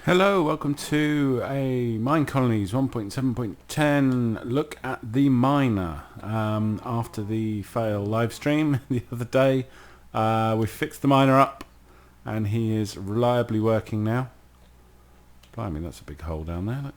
Hello, welcome to a MineColonies 1.7.10 look at the miner. After the fail live stream the other day, we fixed the miner up and he is reliably working now. Blimey, that's a big hole down there. Look.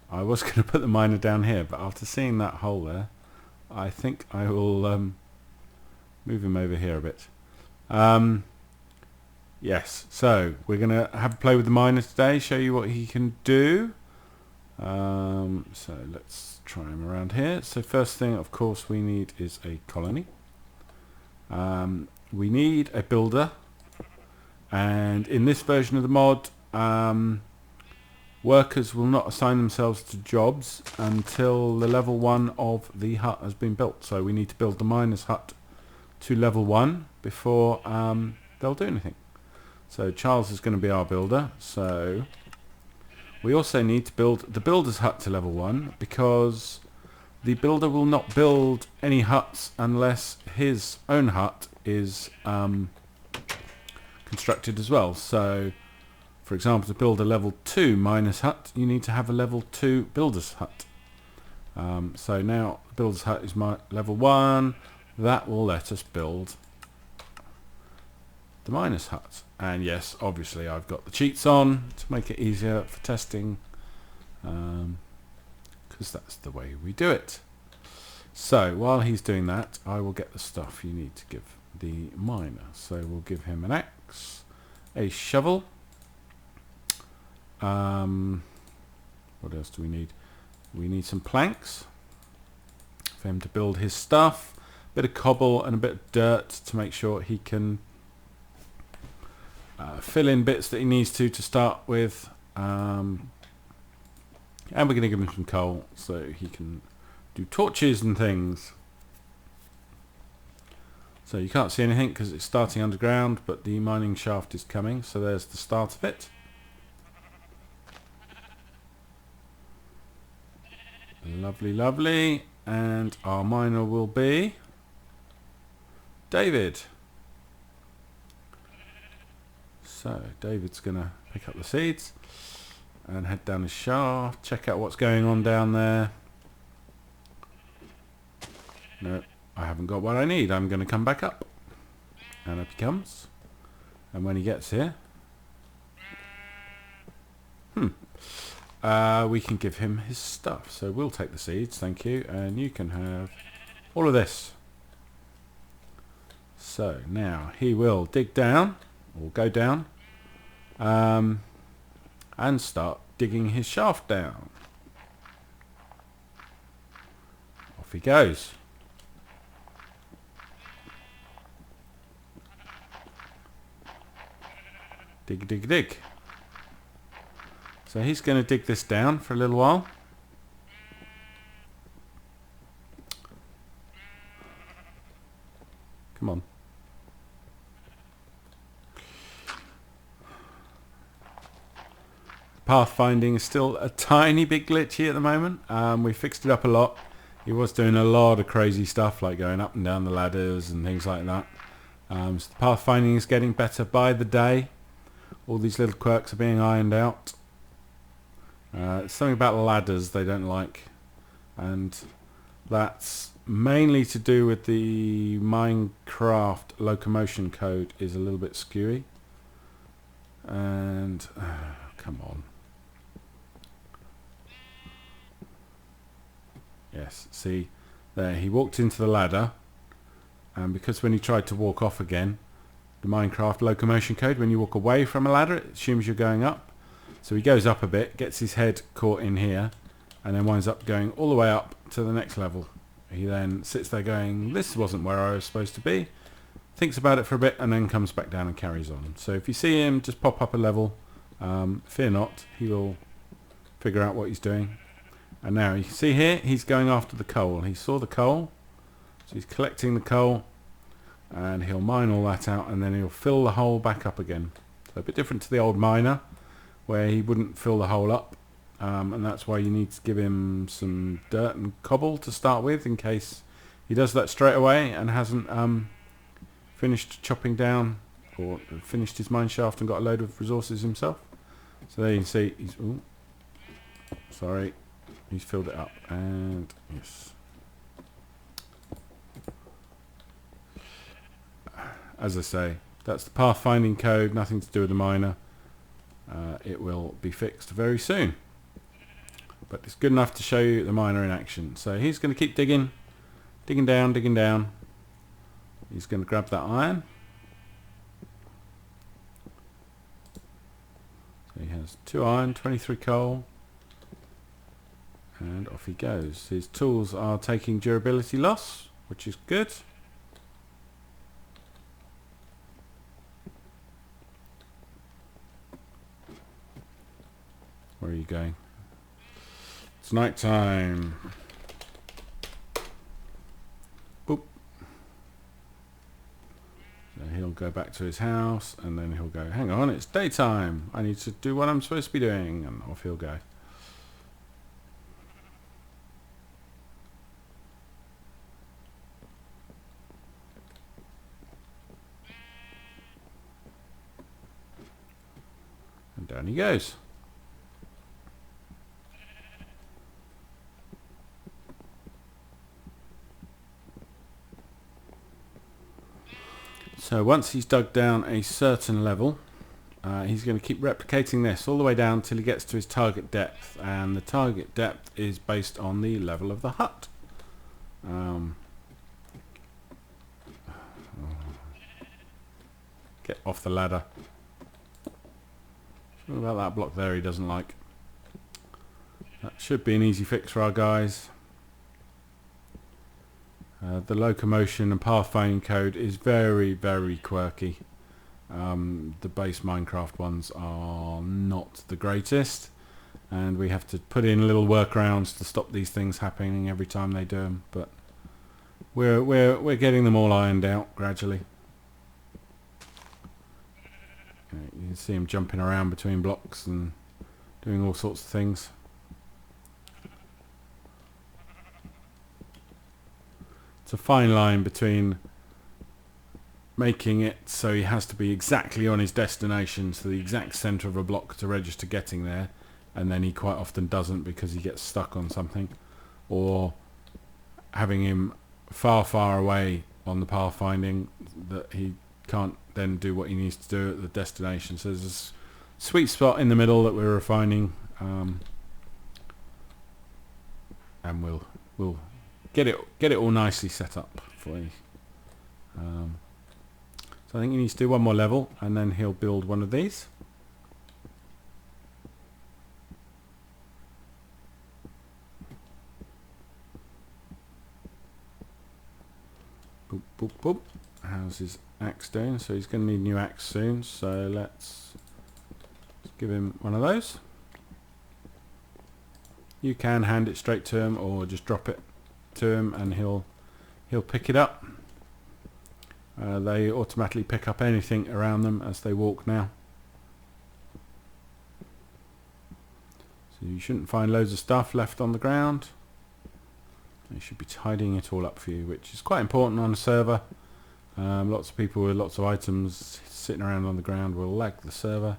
I was going to put the miner down here, but after seeing that hole there, I think I will move him over here a bit. Yes, so we're going to have a play with the miner today, show you what he can do. So let's try him around here. So first thing, of course, we need is a colony. We need a builder. And in this version of the mod, workers will not assign themselves to jobs until the level 1 of the hut has been built. So we need to build the miner's hut to level 1 before they'll do anything. So Charles is going to be our builder. So we also need to build the builder's hut to level 1 because the builder will not build any huts unless his own hut is constructed as well. So for example, to build a level 2 miner's hut, you need to have a level 2 builder's hut. So now the builder's hut is my level 1. That will let us build the miner's hut. And yes, obviously I've got the cheats on to make it easier for testing, because that's the way we do it. So while he's doing that, I will get the stuff you need to give the miner. So we'll give him an axe, a shovel. What else do we need? We need some planks for him to build his stuff, a bit of cobble and a bit of dirt to make sure he can fill in bits that he needs to start with, and we're going to give him some coal so he can do torches and things. So you can't see anything because it's starting underground, but the mining shaft is coming, so there's the start of it. Lovely, lovely. And our miner will be David. So David's going to pick up the seeds and head down his shaft, check out what's going on down there. No, I haven't got what I need. I'm going to come back up. And up he comes. And when he gets here, we can give him his stuff. So we'll take the seeds, thank you, and you can have all of this. So now he will dig down, or go down, and start digging his shaft down. Off he goes. Dig, dig, dig. So he's going to dig this down for a little while. Come on. Pathfinding is still a tiny bit glitchy at the moment. We fixed it up a lot. He was doing a lot of crazy stuff like going up and down the ladders and things like that. So the pathfinding is getting better by the day. All these little quirks are being ironed out. It's something about ladders they don't like, and that's mainly to do with the Minecraft locomotion code is a little bit skewy. And come on. Yes, see there, he walked into the ladder, and because when he tried to walk off again, the Minecraft locomotion code, when you walk away from a ladder, it assumes you're going up. So he goes up a bit, gets his head caught in here, and then winds up going all the way up to the next level. He then sits there going, this wasn't where I was supposed to be, thinks about it for a bit, and then comes back down and carries on. So if you see him just pop up a level, fear not, he will figure out what he's doing. And now you can see here, he's going after the coal. He saw the coal, so he's collecting the coal, and he'll mine all that out, and then he'll fill the hole back up again. So a bit different to the old miner, where he wouldn't fill the hole up, and that's why you need to give him some dirt and cobble to start with, in case he does that straight away and hasn't finished chopping down or finished his mine shaft and got a load of resources himself. So there you can see he's, ooh, sorry, he's filled it up, and yes. As I say, that's the pathfinding code, nothing to do with the miner. It will be fixed very soon. But it's good enough to show you the miner in action. So he's going to keep digging, digging down, digging down. He's going to grab that iron. So he has 2 iron, 23 coal. And off he goes. His tools are taking durability loss, which is good. Where are you going? It's night time. Boop. So he'll go back to his house, and then he'll go, hang on, it's daytime. I need to do what I'm supposed to be doing. And off he'll go. And down he goes. So once he's dug down a certain level, he's going to keep replicating this all the way down till he gets to his target depth, and the target depth is based on the level of the hut. Get off the ladder. What about that block there he doesn't like? That should be an easy fix for our guys. The locomotion and pathfinding code is very, very quirky. The base Minecraft ones are not the greatest, and we have to put in little workarounds to stop these things happening every time they do them. But we're getting them all ironed out gradually. You can see him jumping around between blocks and doing all sorts of things. It's a fine line between making it so he has to be exactly on his destination, so the exact centre of a block to register getting there, and then he quite often doesn't because he gets stuck on something, or having him far, far away on the pathfinding that he can't then do what he needs to do at the destination. So there's a sweet spot in the middle that we're refining, and we'll get it all nicely set up for you. So I think he needs to do one more level, and then he'll build one of these. Boop, boop, boop. How's his axe doing? So he's going to need a new axe soon, so let's give him one of those. You can hand it straight to him, or just drop it to him and he'll pick it up. They automatically pick up anything around them as they walk now, so you shouldn't find loads of stuff left on the ground. They should be tidying it all up for you, which is quite important on a server. Lots of people with lots of items sitting around on the ground will lag the server.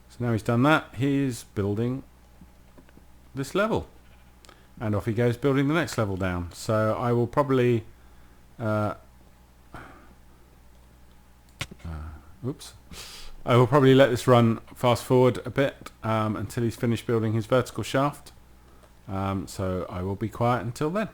So now he's done that, he's building this level. And off he goes building the next level down. So I will probably I will probably let this run fast forward a bit until he's finished building his vertical shaft. So I will be quiet until then.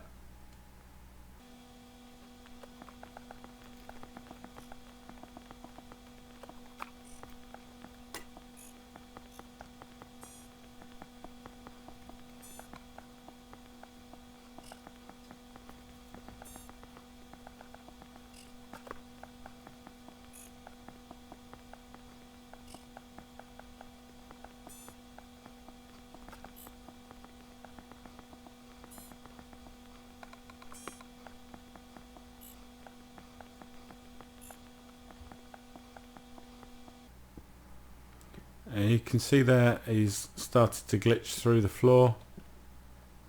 And you can see there he's started to glitch through the floor.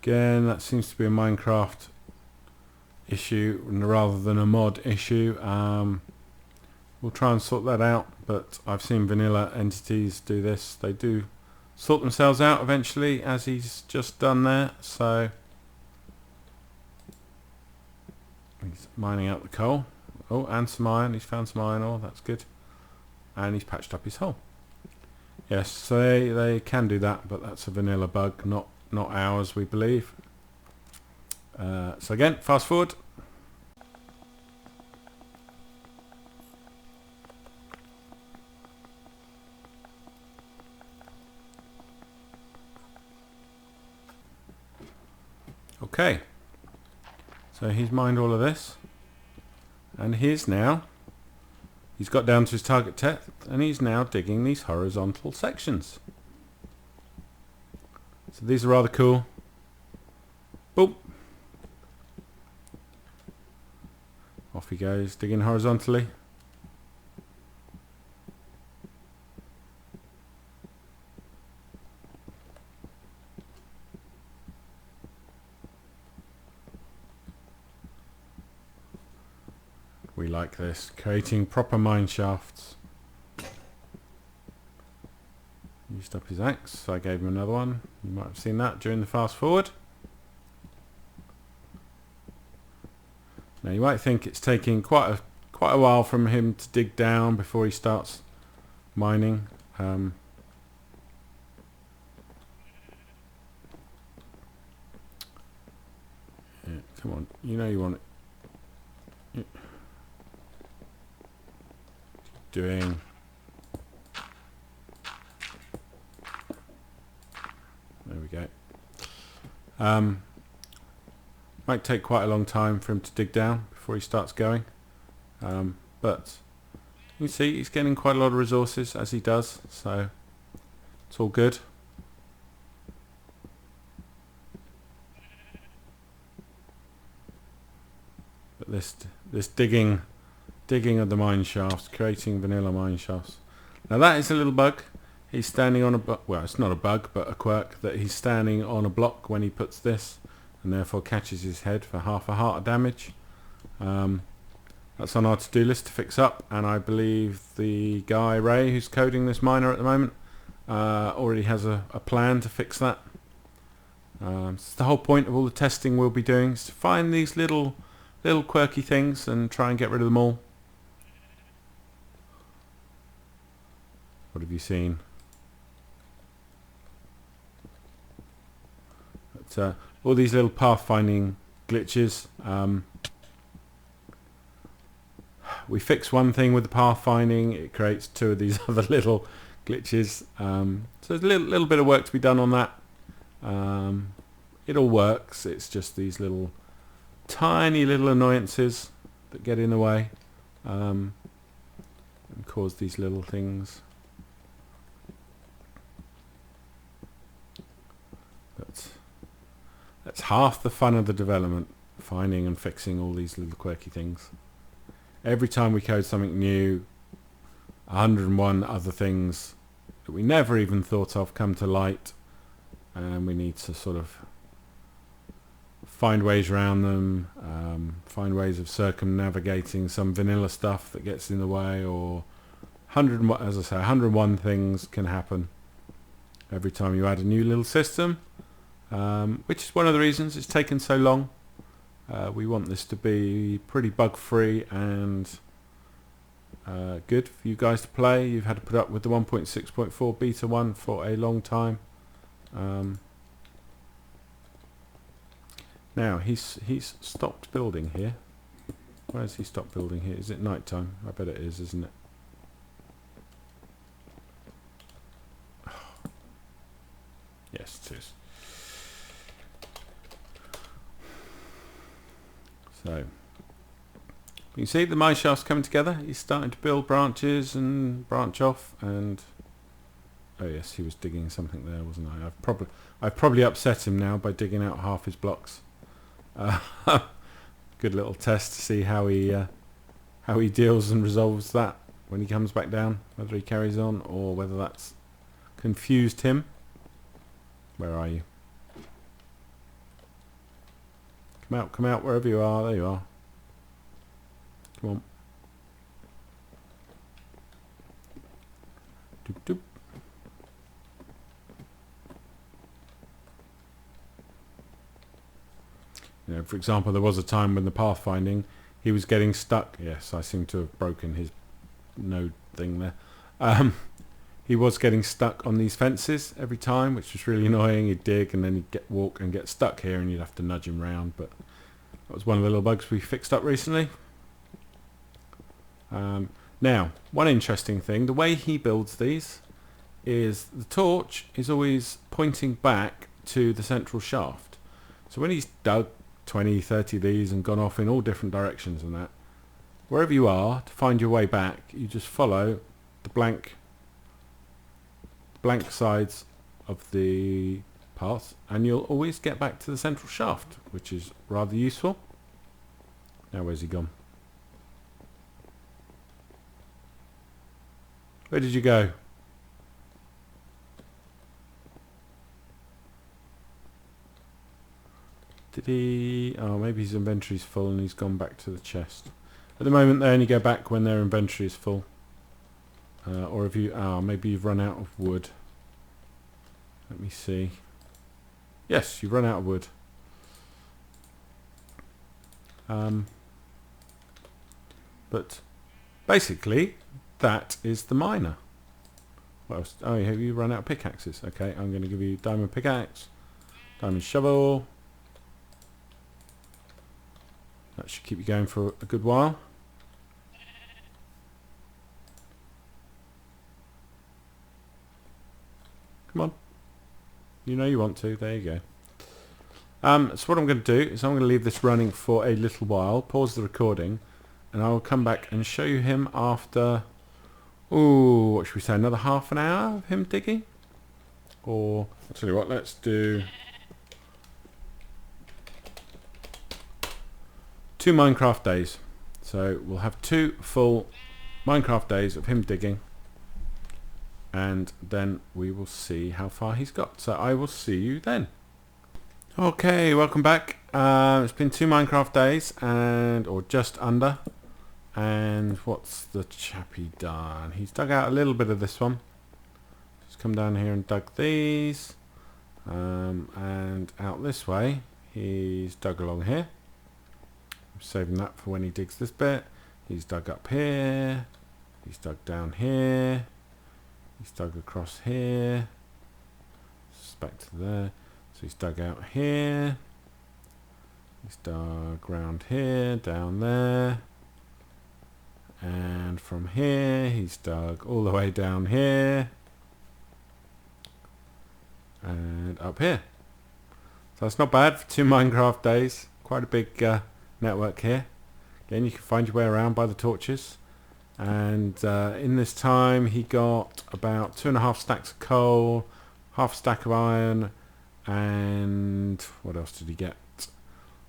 Again, that seems to be a Minecraft issue rather than a mod issue. we'll try and sort that out, but I've seen vanilla entities do this. They do sort themselves out eventually, as he's just done there. So he's mining out the coal. Oh, and some iron. He's found some iron ore. That's good. And he's patched up his hole. Yes, so they can do that, but that's a vanilla bug, not ours, we believe. So again, fast forward. Okay, so he's mined all of this, and he's got down to his target depth, and he's now digging these horizontal sections. So these are rather cool. Boom. Off he goes, digging horizontally. We like this, creating proper mine shafts. Used up his axe, so I gave him another one. You might have seen that during the fast forward. Now you might think it's taking quite a while from him to dig down before he starts mining. Yeah, come on, you know you want it. Yeah. Doing. There we go. Might take quite a long time for him to dig down before he starts going, but you can see he's getting quite a lot of resources as he does, so it's all good. But this digging of the mine shafts, creating vanilla mine shafts. Now that is a little bug. He's standing on well, it's not a bug, but a quirk, that he's standing on a block when he puts this, and therefore catches his head for half a heart of damage. That's on our to-do list to fix up, and I believe the guy Ray, who's coding this miner at the moment, already has a plan to fix that. It's the whole point of all the testing we'll be doing, is to find these little quirky things and try and get rid of them all. What have you seen? But, all these little pathfinding glitches. We fix one thing with the pathfinding, it creates two of these other little glitches. So there's a little bit of work to be done on that. It all works. It's just these tiny little annoyances that get in the way and cause these little things. But that's half the fun of the development, finding and fixing all these little quirky things. Every time we code something new, 101 other things that we never even thought of come to light, and we need to sort of find ways around them, find ways of circumnavigating some vanilla stuff that gets in the way, or 101 things can happen every time you add a new little system, which is one of the reasons it's taken so long. We want this to be pretty bug-free and good for you guys to play. You've had to put up with the 1.6.4 beta one for a long time. Now he's stopped building here. Why has he stopped building here? Is it night time? I bet it is, isn't it? Yes, it is. So you can see the mine shaft's coming together. He's starting to build branches and branch off, and oh yes, he was digging something there, wasn't I? I've probably upset him now by digging out half his blocks. Good little test to see how he deals and resolves that when he comes back down, whether he carries on or whether that's confused him. Where are you? Come out wherever you are. There you are. Come on. You know, for example, there was a time when the pathfinding, he was getting stuck. Yes, I seem to have broken his node thing there. He was getting stuck on these fences every time, which was really annoying. He'd dig and then he'd walk and get stuck here, and you'd have to nudge him round. But that was one of the little bugs we fixed up recently. Now, one interesting thing, the way he builds these is the torch is always pointing back to the central shaft. So when he's dug 20, 30 of these and gone off in all different directions and that, wherever you are, to find your way back, you just follow the blank sides of the path, and you'll always get back to the central shaft, which is rather useful. Now where's he gone? Where did you go? Did he... Oh, maybe his inventory's full and he's gone back to the chest. At the moment they only go back when their inventory is full. Or if you... Oh, maybe you've run out of wood. Let me see. Yes, you've run out of wood. But basically, that is the miner. What else? Oh, have you run out of pickaxes? Okay, I'm going to give you diamond pickaxe, diamond shovel. That should keep you going for a good while. Come on. You know you want to. There you go. So what I'm going to do is I'm going to leave this running for a little while, pause the recording, and I will come back and show you him after, ooh, what should we say, another half an hour of him digging? Or, I'll tell you what, let's do 2 Minecraft days. So we'll have 2 full Minecraft days of him digging, and then we will see how far he's got. So I will see you then. Okay, welcome back. It's been 2 Minecraft days, or just under. And what's the chappy done? He's dug out a little bit of this one. Just come down here and dug these. And out this way, he's dug along here. I'm saving that for when he digs this bit. He's dug up here. He's dug down here. He's dug across here. Just back to there. So he's dug out here. He's dug round here, down there. And from here, he's dug all the way down here. And up here. So that's not bad for 2 Minecraft days. Quite a big network here. Again, you can find your way around by the torches. And in this time, he got about 2.5 stacks of coal, half a stack of iron, and what else did he get?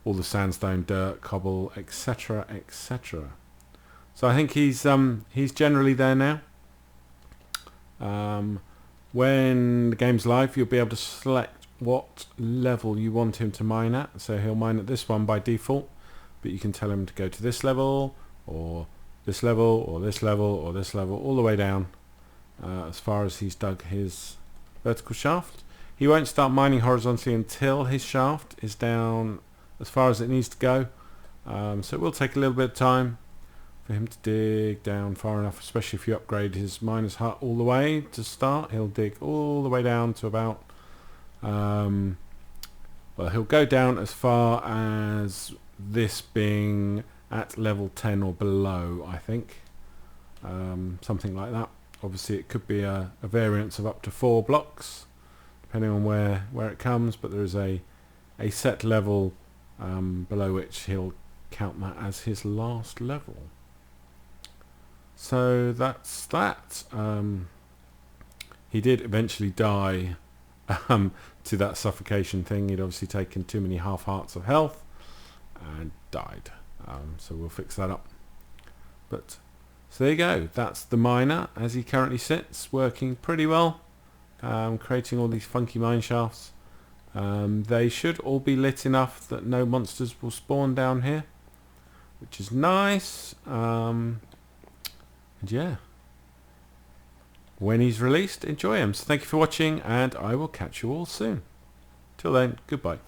All the sandstone, dirt, cobble, etc., etc. So I think he's generally there now. When the game's live, you'll be able to select what level you want him to mine at. So he'll mine at this one by default, but you can tell him to go to this level, or this level, or this level, or this level, all the way down as far as he's dug his vertical shaft. He won't start mining horizontally until his shaft is down as far as it needs to go. So it will take a little bit of time for him to dig down far enough, especially if you upgrade his miner's hut all the way to start. He'll dig all the way down to about, well, he'll go down as far as this being at level 10 or below, I think. Something like that. Obviously it could be a variance of up to 4 blocks, depending on where it comes, but there is a set level below which he'll count that as his last level. So that's that. He did eventually die to that suffocation thing. He'd obviously taken too many half hearts of health and died. So we'll fix that up. But so there you go. That's the miner as he currently sits, working pretty well, creating all these funky mine shafts. They should all be lit enough that no monsters will spawn down here, which is nice. And yeah, when he's released, enjoy him. So thank you for watching, and I will catch you all soon. Till then, goodbye.